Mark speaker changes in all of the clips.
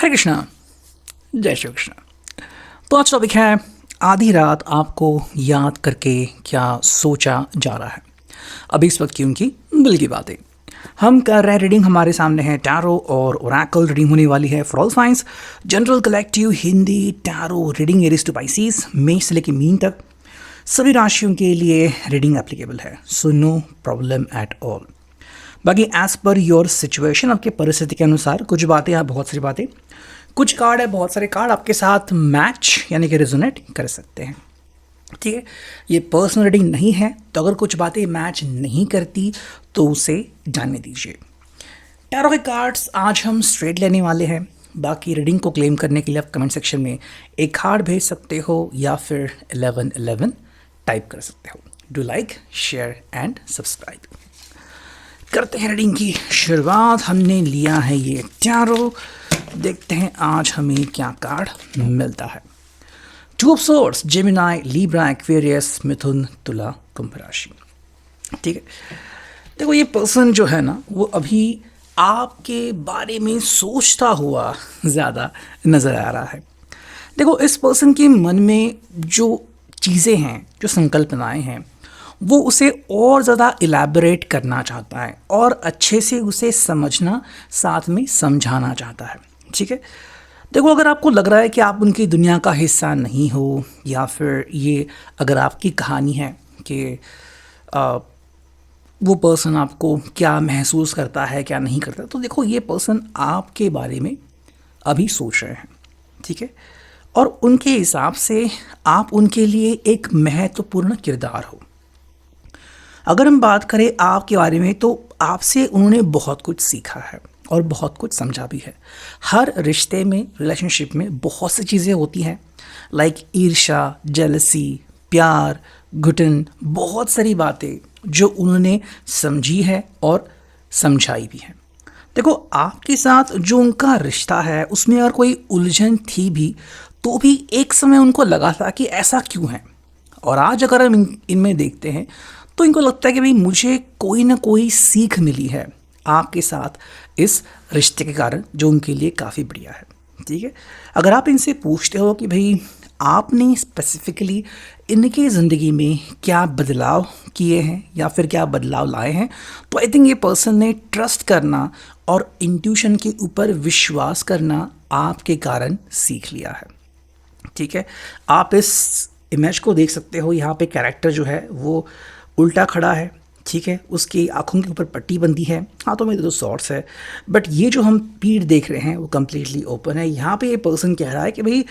Speaker 1: हरे कृष्णा, जय श्री कृष्ण। तो आज टॉपिक है आधी रात आपको याद करके क्या सोचा जा रहा है। अभी इस वक्त की उनकी दिल की बातें हम कर रहे हैं। रीडिंग हमारे सामने है टैरो और ओरेकल रीडिंग होने वाली है for all signs general collective Hindi tarot reading Aries to Pisces मेष से लेकर मीन तक सभी राशियों के लिए रीडिंग एप्लीकेबल है, so no problem at all. बाकी एज पर योर सिचुएशन, आपके परिस्थिति के अनुसार कुछ बातें या बहुत सारी बातें, कुछ कार्ड है, बहुत सारे कार्ड आपके साथ मैच यानी कि रेजोनेट कर सकते हैं। ठीक है, ये पर्सनल रीडिंग नहीं है, तो अगर कुछ बातें मैच नहीं करती तो उसे जानने दीजिए। टैरो के कार्ड्स आज हम स्ट्रेट लेने वाले हैं। बाकी रीडिंग को क्लेम करने के लिए आप कमेंट सेक्शन में एक कार्ड भेज सकते हो या फिर 1111 टाइप कर सकते हो। Do like, share and subscribe. करते हैं रीडिंग की शुरुआत। हमने लिया है ये टैरो, देखते हैं आज हमें क्या कार्ड मिलता है। Two of swords, Gemini, Libra, Aquarius, मिथुन, तुला, कुंभ राशि। ठीक है, देखो ये पर्सन जो है ना वो अभी आपके बारे में सोचता हुआ ज़्यादा नज़र आ रहा है। देखो इस पर्सन के मन में जो चीज़ें हैं, जो संकल्पनाएं हैं, वो उसे और ज़्यादा इलैबोरेट करना चाहता है और अच्छे से उसे समझना, साथ में समझाना चाहता है। ठीक है, देखो अगर आपको लग रहा है कि आप उनकी दुनिया का हिस्सा नहीं हो, या फिर ये अगर आपकी कहानी है कि वो पर्सन आपको क्या महसूस करता है क्या नहीं करता, तो देखो ये पर्सन आपके बारे में अभी सोच रहे हैं। ठीक है, और उनके हिसाब से आप उनके लिए एक महत्वपूर्ण किरदार हो। अगर हम बात करें आपके बारे में, तो आपसे उन्होंने बहुत कुछ सीखा है और बहुत कुछ समझा भी है। हर रिश्ते में, रिलेशनशिप में बहुत सी चीज़ें होती हैं, लाइक ईर्ष्या, जेलसी, प्यार, घुटन, बहुत सारी बातें जो उन्होंने समझी है और समझाई भी है। देखो आपके साथ जो उनका रिश्ता है उसमें अगर कोई उलझन थी भी, तो भी एक समय उनको लगा था कि ऐसा क्यों है। और आज अगर हम इनमें देखते हैं तो इनको लगता है कि भाई मुझे कोई ना कोई सीख मिली है आपके साथ इस रिश्ते के कारण, जो उनके लिए काफ़ी बढ़िया है। ठीक है, अगर आप इनसे पूछते हो कि भाई आपने स्पेसिफिकली इनकी ज़िंदगी में क्या बदलाव किए हैं या फिर क्या बदलाव लाए हैं, तो आई थिंक ये पर्सन ने ट्रस्ट करना और इंट्यूशन के ऊपर विश्वास करना आपके कारण सीख लिया है। ठीक है, आप इस इमेज को देख सकते हो, यहाँ पे कैरेक्टर जो है वो उल्टा खड़ा है। ठीक है, उसकी आँखों के ऊपर पट्टी बंदी है, हाथों में तो शॉर्ट्स है, बट ये जो हम पीठ देख रहे हैं वो कम्प्लीटली ओपन है। यहाँ पे ये पर्सन कह रहा है कि भाई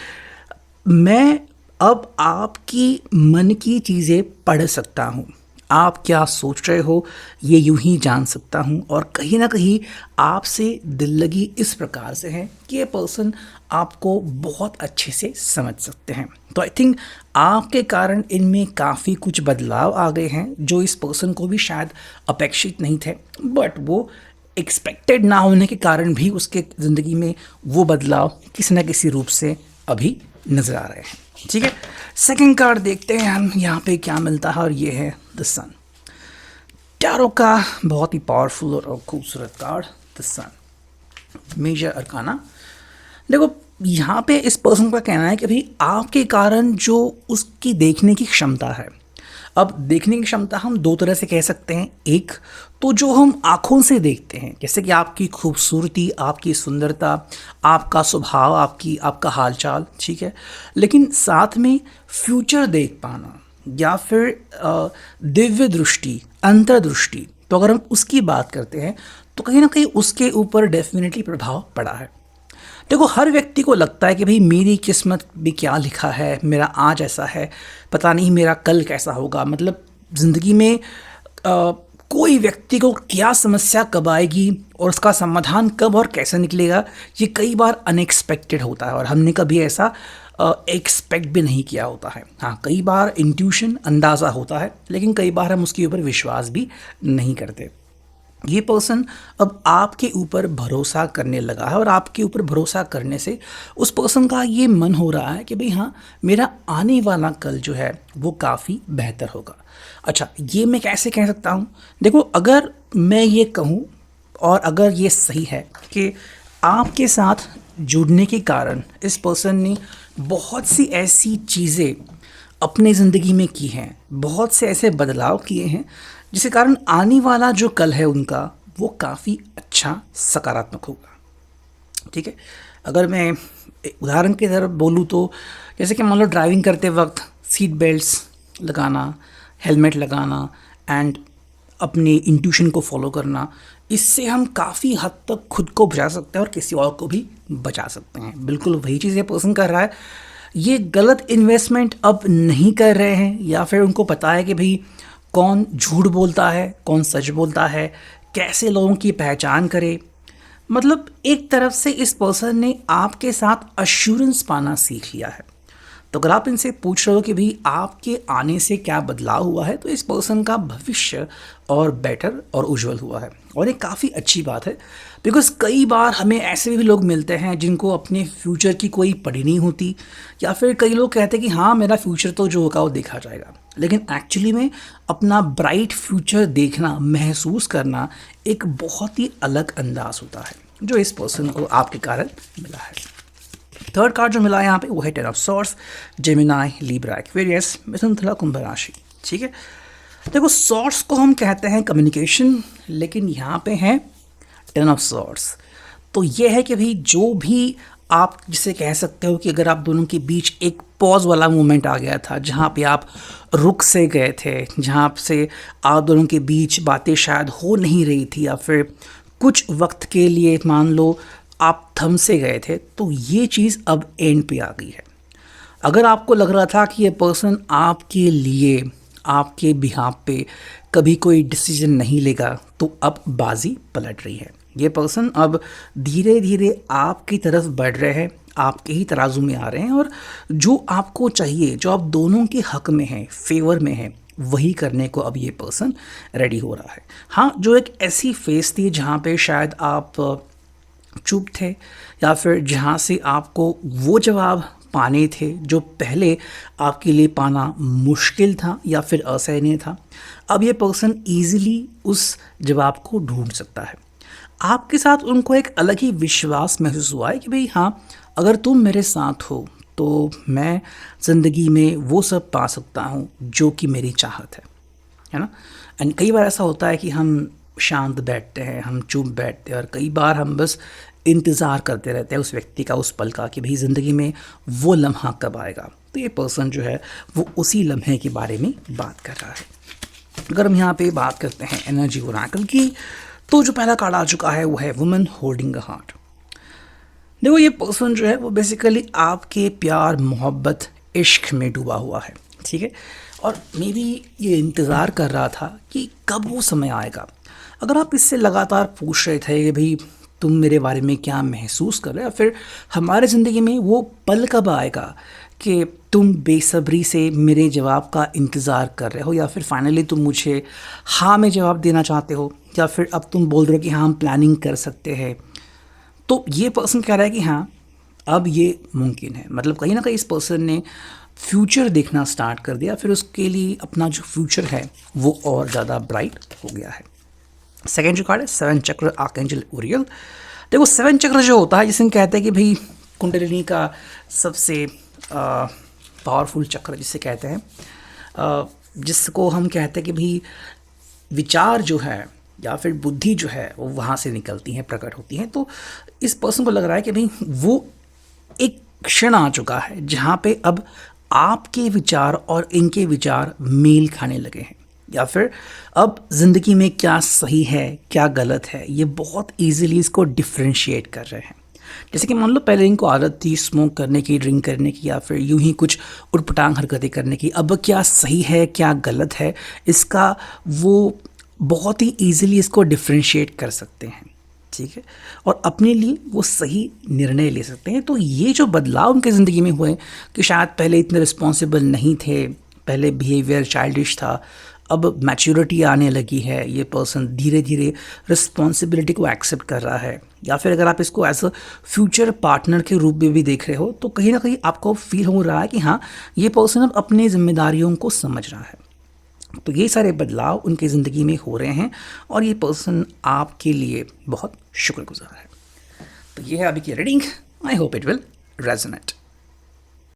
Speaker 1: मैं अब आपकी मन की चीज़ें पढ़ सकता हूँ, आप क्या सोच रहे हो ये यूं ही जान सकता हूँ, और कहीं ना कहीं आपसे दिल लगी इस प्रकार से है कि ये पर्सन आपको बहुत अच्छे से समझ सकते हैं। तो आई थिंक आपके कारण इनमें काफ़ी कुछ बदलाव आ गए हैं जो इस पर्सन को भी शायद अपेक्षित नहीं थे, बट वो एक्सपेक्टेड ना होने के कारण भी उसके ज़िंदगी में वो बदलाव किसी न किसी रूप से अभी नज़र आ रहे हैं। ठीक है, सेकंड कार्ड देखते हैं हम यहाँ पे क्या मिलता है, और ये है द सन। टैरो का बहुत ही पावरफुल और खूबसूरत card the sun, major arcana. देखो यहाँ पे इस पर्सन का कहना है कि भाई आपके कारण जो उसकी देखने की क्षमता है, अब देखने की क्षमता हम दो तरह से कह सकते हैं। एक तो जो हम आँखों से देखते हैं, जैसे कि आपकी खूबसूरती, आपकी सुंदरता, आपका स्वभाव, आपका हालचाल, ठीक है, लेकिन साथ में फ्यूचर देख पाना या फिर दिव्य दृष्टि, अंतर्दृष्टि, तो अगर हम उसकी बात करते हैं तो कहीं ना कहीं उसके ऊपर डेफिनेटली प्रभाव पड़ा है। देखो हर व्यक्ति को लगता है कि भाई मेरी किस्मत में क्या लिखा है, मेरा आज ऐसा है, पता नहीं मेरा कल कैसा होगा। मतलब ज़िंदगी में कोई व्यक्ति को क्या समस्या कब आएगी और उसका समाधान कब और कैसे निकलेगा, ये कई बार अनएक्सपेक्टेड होता है और हमने कभी ऐसा एक्सपेक्ट भी नहीं किया होता है। हाँ, कई बार इंट्यूशन, अंदाज़ा होता है, लेकिन कई बार हम उसके ऊपर विश्वास भी नहीं करते। ये पर्सन अब आपके ऊपर भरोसा करने लगा है और आपके ऊपर भरोसा करने से उस पर्सन का ये मन हो रहा है कि भाई हाँ, मेरा आने वाला कल जो है वो काफ़ी बेहतर होगा। अच्छा, ये मैं कैसे कह सकता हूँ? देखो अगर मैं ये कहूँ और अगर ये सही है कि आपके साथ जुड़ने के कारण इस पर्सन ने बहुत सी ऐसी चीज़ें अपने ज़िंदगी में की हैं, बहुत से ऐसे बदलाव किए हैं जिसके कारण आने वाला जो कल है उनका वो काफ़ी अच्छा सकारात्मक होगा। ठीक है। अगर मैं एक उदाहरण की तरफ बोलूँ तो जैसे कि मान लो ड्राइविंग करते वक्त सीट बेल्ट्स लगाना, हेलमेट लगाना एंड अपने इंट्यूशन को फॉलो करना, इससे हम काफ़ी हद तक खुद को बचा सकते हैं और किसी और को भी बचा सकते हैं। बिल्कुल वही चीज़ ये पर्सन कर रहा है। ये गलत इन्वेस्टमेंट अब नहीं कर रहे हैं, या फिर उनको पता है कि भाई कौन झूठ बोलता है, कौन सच बोलता है, कैसे लोगों की पहचान करे। मतलब एक तरफ से इस पर्सन ने आपके साथ अश्योरेंस पाना सीख लिया है। तो अगर आप इनसे पूछ रहे हो कि भाई आपके आने से क्या बदलाव हुआ है, तो इस पर्सन का भविष्य और बेटर और उज्जवल हुआ है, और ये काफ़ी अच्छी बात है। बिकॉज कई बार हमें ऐसे भी लोग मिलते हैं जिनको अपने फ्यूचर की कोई पड़ी नहीं होती, या फिर कई लोग कहते हैं कि हाँ मेरा फ्यूचर तो जो होगा वो देखा जाएगा, लेकिन एक्चुअली में अपना ब्राइट फ्यूचर देखना, महसूस करना एक बहुत ही अलग अंदाज होता है जो इस पर्सन को आपके कारण मिला है। थर्ड कार्ड जो मिला है यहाँ पे वो है ten of swords, Gemini, Libra, Aquarius, मिथुन, तुला, कुंभ राशि। ठीक है। देखो सॉर्ड्स को हम कहते हैं कम्युनिकेशन, लेकिन यहाँ पे है टेन ऑफ सॉर्ड्स। तो ये है कि भाई जो भी आप जिसे कह सकते हो कि अगर आप दोनों के बीच एक पॉज वाला मोमेंट आ गया था, जहाँ पे आप रुक से गए थे, जहाँ से आप दोनों के बीच बातें शायद हो नहीं रही थी, या फिर कुछ वक्त के लिए मान लो आप थम से गए थे, तो ये चीज़ अब एंड पे आ गई है। अगर आपको लग रहा था कि ये पर्सन आपके लिए, आपके बिहाफ पे कभी कोई डिसीजन नहीं लेगा, तो अब बाजी पलट रही है। ये पर्सन अब धीरे धीरे आपकी तरफ बढ़ रहे हैं, आपके ही तराजू में आ रहे हैं, और जो आपको चाहिए, जो आप दोनों के हक में है, फेवर में है, वही करने को अब ये पर्सन रेडी हो रहा है। हाँ, जो एक ऐसी फेस थी जहाँ पे शायद आप चुप थे, या फिर जहाँ से आपको वो जवाब पाने थे जो पहले आपके लिए पाना मुश्किल था या फिर असहनीय था, अब ये पर्सन ईजिली उस जवाब को ढूंढ सकता है। आपके साथ उनको एक अलग ही विश्वास महसूस हुआ है कि भाई हाँ, अगर तुम मेरे साथ हो तो मैं ज़िंदगी में वो सब पा सकता हूँ जो कि मेरी चाहत है ना। एंड कई बार ऐसा होता है कि हम शांत बैठते हैं, हम चुप बैठते हैं, और कई बार हम बस इंतज़ार करते रहते हैं उस व्यक्ति का, उस पल का, कि भाई ज़िंदगी में वो लम्हा कब आएगा। तो ये पर्सन जो है वो उसी लम्हे के बारे में बात कर रहा है। अगर हम यहाँ पे बात करते हैं एनर्जी ओरेकल की, तो जो पहला कार्ड आ चुका है वो है वुमन होल्डिंग अ हार्ट। देखो ये पर्सन जो है वो बेसिकली आपके प्यार, मोहब्बत, इश्क में डूबा हुआ है। ठीक है। और मे बी ये इंतज़ार कर रहा था कि कब वो समय आएगा। अगर आप इससे लगातार पूछ रहे थे कि भाई तुम मेरे बारे में क्या महसूस कर रहे हो, या फिर हमारे ज़िंदगी में वो पल कब आएगा कि तुम बेसब्री से मेरे जवाब का इंतज़ार कर रहे हो, या फिर फाइनली तुम मुझे हाँ में जवाब देना चाहते हो, या फिर अब तुम बोल रहे हो कि हाँ हम प्लानिंग कर सकते हैं, तो ये पर्सन कह रहा है कि हाँ अब ये मुमकिन है। मतलब कहीं ना कहीं इस पर्सन ने फ्यूचर देखना स्टार्ट कर दिया, फिर उसके लिए अपना जो फ्यूचर है वो और ज़्यादा ब्राइट हो गया है। सेकेंड जो कार्ड है सेवन चक्र, आर्कएंजल ऊरियल। देखो सेवन चक्र जो होता है, जिसे कहते हैं कि भाई कुंडलिनी का सबसे पावरफुल चक्र जिसे कहते हैं, जिसको हम कहते हैं कि भाई विचार जो है या फिर बुद्धि जो है वो वहाँ से निकलती हैं, प्रकट होती हैं। तो इस पर्सन को लग रहा है कि भाई वो एक क्षण आ चुका है जहाँ पे अब आपके विचार और इनके विचार मेल खाने लगे हैं, या फिर अब ज़िंदगी में क्या सही है क्या गलत है ये बहुत इजीली इसको डिफ्रेंशिएट कर रहे हैं। जैसे कि मान लो पहले इनको आदत थी स्मोक करने की, ड्रिंक करने की, या फिर यूं ही कुछ उटपटांग हरकतें करने की, अब क्या सही है क्या गलत है इसका वो बहुत ही ईजिली इसको डिफ्रेंशिएट कर सकते हैं। ठीक है। और अपने लिए वो सही निर्णय ले सकते हैं। तो ये जो बदलाव उनकी ज़िंदगी में हुए कि शायद पहले इतने रिस्पॉन्सिबल नहीं थे, पहले बिहेवियर चाइल्डिश था, अब मैच्योरिटी आने लगी है, ये पर्सन धीरे धीरे रिस्पॉन्सिबिलिटी को एक्सेप्ट कर रहा है, या फिर अगर आप इसको एज अ फ्यूचर पार्टनर के रूप में भी देख रहे हो तो कहीं ना कहीं आपको फील हो रहा है कि हाँ ये पर्सन अब अपनी जिम्मेदारियों को समझ रहा है। तो ये सारे बदलाव उनकी ज़िंदगी में हो रहे हैं और ये पर्सन आपके लिए बहुत शुक्रगुजार है। तो ये है अभी की reading. I hope it will resonate.